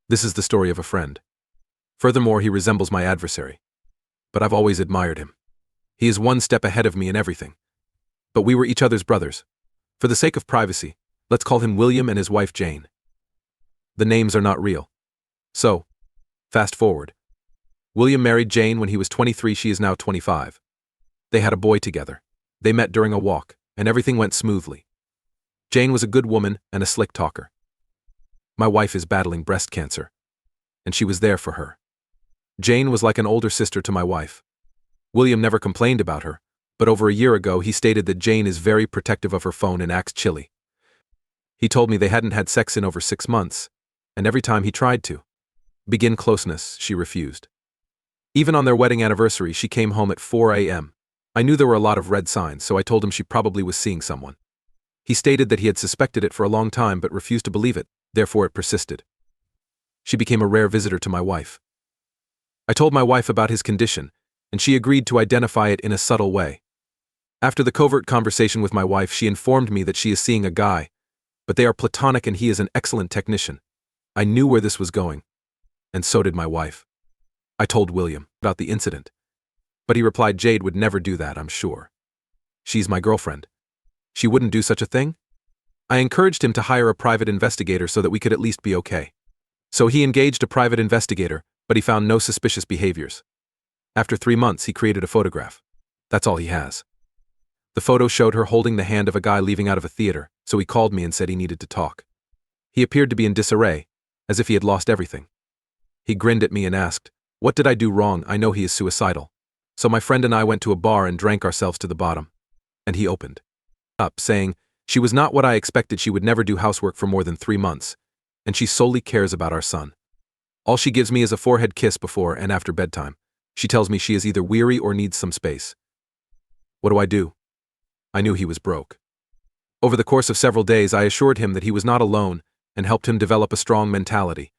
This is the story of a friend. Furthermore, he resembles my adversary. But I've always admired him. He is one step ahead of me in everything. But we were each other's brothers. For the sake of privacy, let's call him William and his wife Jane. The names are not real. So, fast forward. William married Jane when he was 23, she is now 25. They had a boy together. They met during a walk, and everything went smoothly. Jane was a good woman and a slick talker. My wife is battling breast cancer, and she was there for her. Jane was like an older sister to my wife. William never complained about her, but over a year ago he stated that Jane is very protective of her phone and acts chilly. He told me they hadn't had sex in over 6 months, and every time he tried to begin closeness, she refused. Even on their wedding anniversary, she came home at 4 a.m. I knew there were a lot of red signs, so I told him she probably was seeing someone. He stated that he had suspected it for a long time but refused to believe it, therefore it persisted. She became a rare visitor to my wife. I told my wife about his condition, and she agreed to identify it in a subtle way. After the covert conversation with my wife, she informed me that she is seeing a guy, but they are platonic and he is an excellent technician. I knew where this was going, and so did my wife. I told William about the incident, but he replied Jade would never do that, I'm sure. She's my girlfriend. She wouldn't do such a thing? I encouraged him to hire a private investigator so that we could at least be okay. So he engaged a private investigator, but he found no suspicious behaviors. After 3 months, he created a photograph. That's all he has. The photo showed her holding the hand of a guy leaving out of a theater, so he called me and said he needed to talk. He appeared to be in disarray, as if he had lost everything. He grinned at me and asked, "What did I do wrong? I know he is suicidal." So my friend and I went to a bar and drank ourselves to the bottom. And he opened up, saying, she was not what I expected. She would never do housework for more than 3 months, and she solely cares about our son. All she gives me is a forehead kiss before and after bedtime. She tells me she is either weary or needs some space. What do? I knew he was broke. Over the course of several days, I assured him that he was not alone and helped him develop a strong mentality.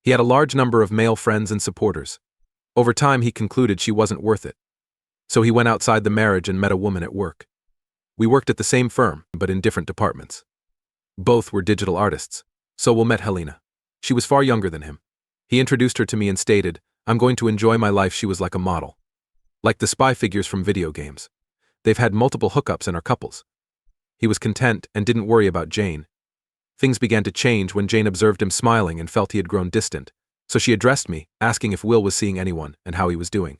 He had a large number of male friends and supporters. Over time, he concluded she wasn't worth it. So he went outside the marriage and met a woman at work. We worked at the same firm, but in different departments. Both were digital artists. So we met Helena. She was far younger than him. He introduced her to me and stated, "I'm going to enjoy my life." She was like a model. Like the spy figures from video games. They've had multiple hookups and are couples. He was content and didn't worry about Jane. Things began to change when Jane observed him smiling and felt he had grown distant, so she addressed me, asking if Will was seeing anyone and how he was doing.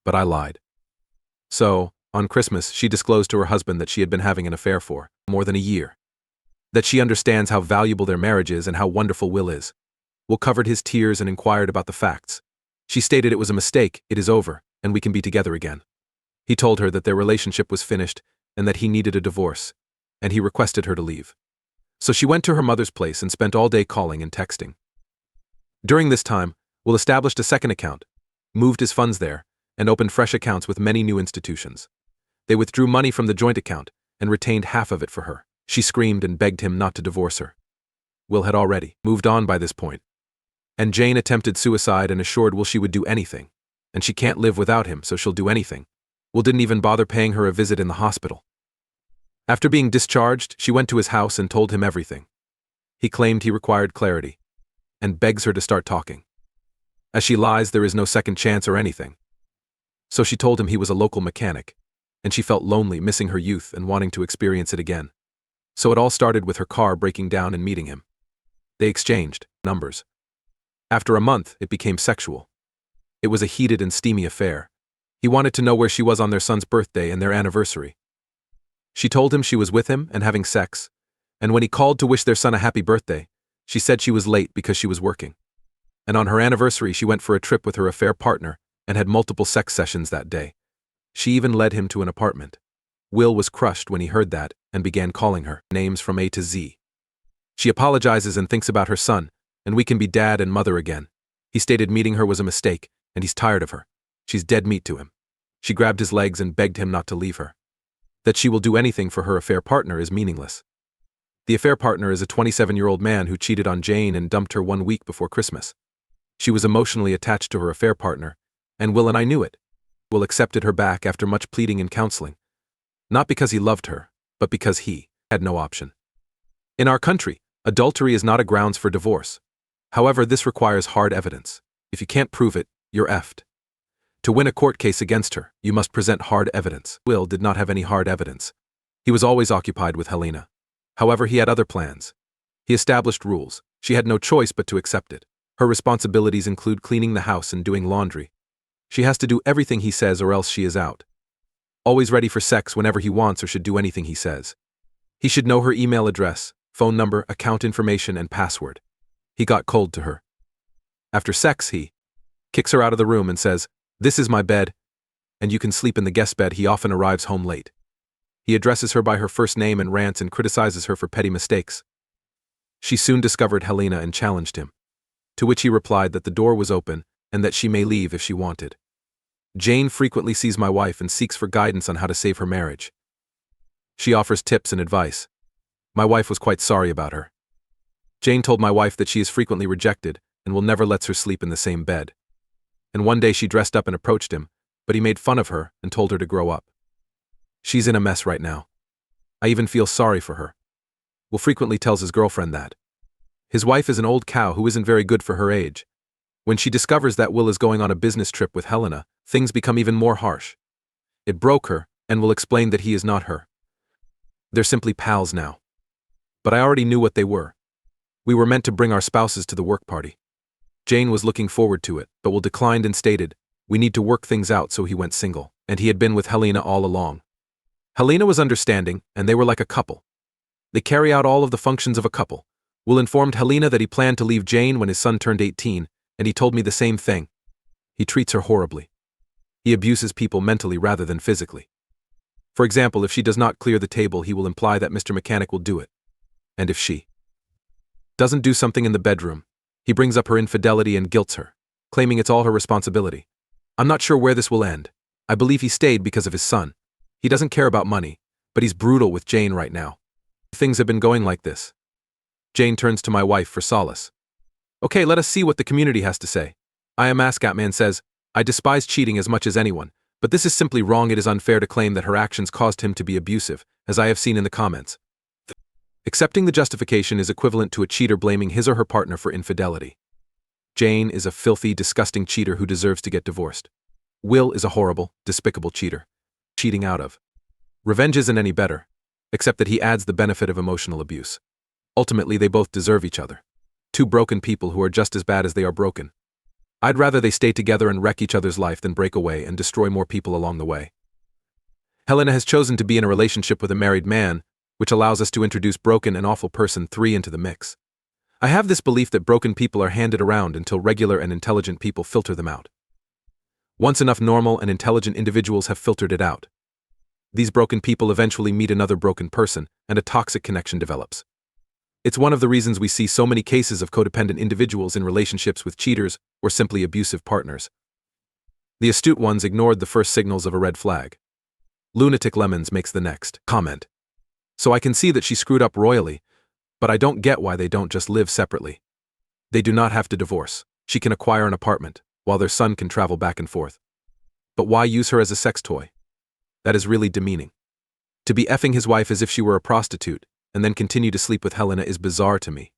But I lied. So, on Christmas, she disclosed to her husband that she had been having an affair for more than a year. That she understands how valuable their marriage is and how wonderful Will is. Will covered his tears and inquired about the facts. She stated it was a mistake, it is over, and we can be together again. He told her that their relationship was finished and that he needed a divorce, and he requested her to leave. So she went to her mother's place and spent all day calling and texting. During this time, Will established a second account, moved his funds there, and opened fresh accounts with many new institutions. They withdrew money from the joint account and retained half of it for her. She screamed and begged him not to divorce her. Will had already moved on by this point. And Jane attempted suicide and assured Will she would do anything. And she can't live without him, so she'll do anything. Will didn't even bother paying her a visit in the hospital. After being discharged, she went to his house and told him everything. He claimed he required clarity, and begs her to start talking. As she lies, there is no second chance or anything. So she told him he was a local mechanic, and she felt lonely, missing her youth and wanting to experience it again. So it all started with her car breaking down and meeting him. They exchanged numbers. After a month, it became sexual. It was a heated and steamy affair. He wanted to know where she was on their son's birthday and their anniversary. She told him she was with him and having sex, and when he called to wish their son a happy birthday, she said she was late because she was working. And on her anniversary, she went for a trip with her affair partner and had multiple sex sessions that day. She even led him to an apartment. Will was crushed when he heard that and began calling her names from A to Z. She apologizes and thinks about her son, and we can be dad and mother again. He stated meeting her was a mistake, and he's tired of her. She's dead meat to him. She grabbed his legs and begged him not to leave her. That she will do anything for her affair partner is meaningless. The affair partner is a 27-year-old man who cheated on Jane and dumped her 1 week before Christmas. She was emotionally attached to her affair partner, and Will and I knew it. Will accepted her back after much pleading and counseling. Not because he loved her, but because he had no option. In our country, adultery is not a grounds for divorce. However, this requires hard evidence. If you can't prove it, you're effed. To win a court case against her, you must present hard evidence. Will did not have any hard evidence. He was always occupied with Helena. However, he had other plans. He established rules. She had no choice but to accept it. Her responsibilities include cleaning the house and doing laundry. She has to do everything he says or else she is out. Always ready for sex whenever he wants or should do anything he says. He should know her email address, phone number, account information, and password. He got cold to her. After sex, he kicks her out of the room and says, "This is my bed, and you can sleep in the guest bed." He often arrives home late. He addresses her by her first name and rants and criticizes her for petty mistakes. She soon discovered Helena and challenged him, to which he replied that the door was open and that she may leave if she wanted. Jane frequently sees my wife and seeks for guidance on how to save her marriage. She offers tips and advice. My wife was quite sorry about her. Jane told my wife that she is frequently rejected and will never let her sleep in the same bed. And one day she dressed up and approached him, but he made fun of her and told her to grow up. She's in a mess right now. I even feel sorry for her. Will frequently tells his girlfriend that his wife is an old cow who isn't very good for her age. When she discovers that Will is going on a business trip with Helena, things become even more harsh. It broke her, and will explain that he is not her. They're simply pals now. But I already knew what they were. We were meant to bring our spouses to the work party. Jane was looking forward to it, but Will declined and stated, "We need to work things out," so he went single, and he had been with Helena all along. Helena was understanding, and they were like a couple. They carry out all of the functions of a couple. Will informed Helena that he planned to leave Jane when his son turned 18, and he told me the same thing. He treats her horribly. He abuses people mentally rather than physically. For example, if she does not clear the table, he will imply that Mr. Mechanic will do it. And if she doesn't do something in the bedroom, he brings up her infidelity and guilts her, claiming it's all her responsibility. I'm not sure where this will end. I believe he stayed because of his son. He doesn't care about money, but he's brutal with Jane right now. Things have been going like this. Jane turns to my wife for solace. Okay, let us see what the community has to say. I am Askatman says, I despise cheating as much as anyone, but this is simply wrong. It is unfair to claim that her actions caused him to be abusive, as I have seen in the comments. Accepting the justification is equivalent to a cheater blaming his or her partner for infidelity. Jane is a filthy, disgusting cheater who deserves to get divorced. Will is a horrible, despicable cheater. Cheating out of revenge isn't any better, except that he adds the benefit of emotional abuse. Ultimately, they both deserve each other. Two broken people who are just as bad as they are broken. I'd rather they stay together and wreck each other's life than break away and destroy more people along the way. Helena has chosen to be in a relationship with a married man, which allows us to introduce broken and awful person 3 into the mix. I have this belief that broken people are handed around until regular and intelligent people filter them out. Once enough normal and intelligent individuals have filtered it out, these broken people eventually meet another broken person, and a toxic connection develops. It's one of the reasons we see so many cases of codependent individuals in relationships with cheaters or simply abusive partners. The astute ones ignored the first signals of a red flag. Lunatic Lemons makes the next comment. So I can see that she screwed up royally, but I don't get why they don't just live separately. They do not have to divorce. She can acquire an apartment, while their son can travel back and forth. But why use her as a sex toy? That is really demeaning. To be effing his wife as if she were a prostitute, and then continue to sleep with Helena is bizarre to me.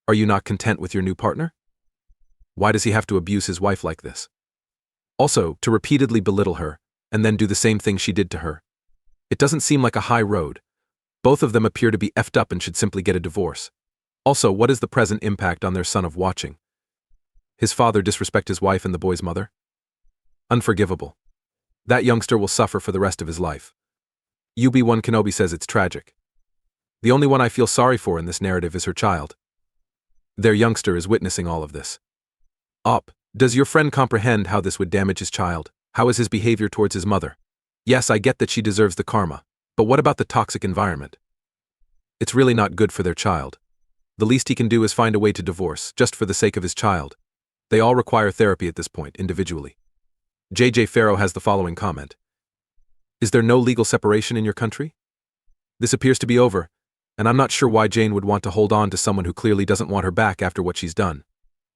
Are you not content with your new partner? Why does he have to abuse his wife like this? Also, to repeatedly belittle her, and then do the same thing she did to her. It doesn't seem like a high road. Both of them appear to be effed up and should simply get a divorce. Also, what is the present impact on their son of watching his father disrespect his wife and the boy's mother? Unforgivable. That youngster will suffer for the rest of his life. UB1 Kenobi says it's tragic. The only one I feel sorry for in this narrative is her child. Their youngster is witnessing all of this. Does your friend comprehend how this would damage his child? How is his behavior towards his mother? Yes, I get that she deserves the karma, but what about the toxic environment? It's really not good for their child. The least he can do is find a way to divorce, just for the sake of his child. They all require therapy at this point, individually. JJ Farrow has the following comment. Is there no legal separation in your country? This appears to be over, and I'm not sure why Jane would want to hold on to someone who clearly doesn't want her back after what she's done.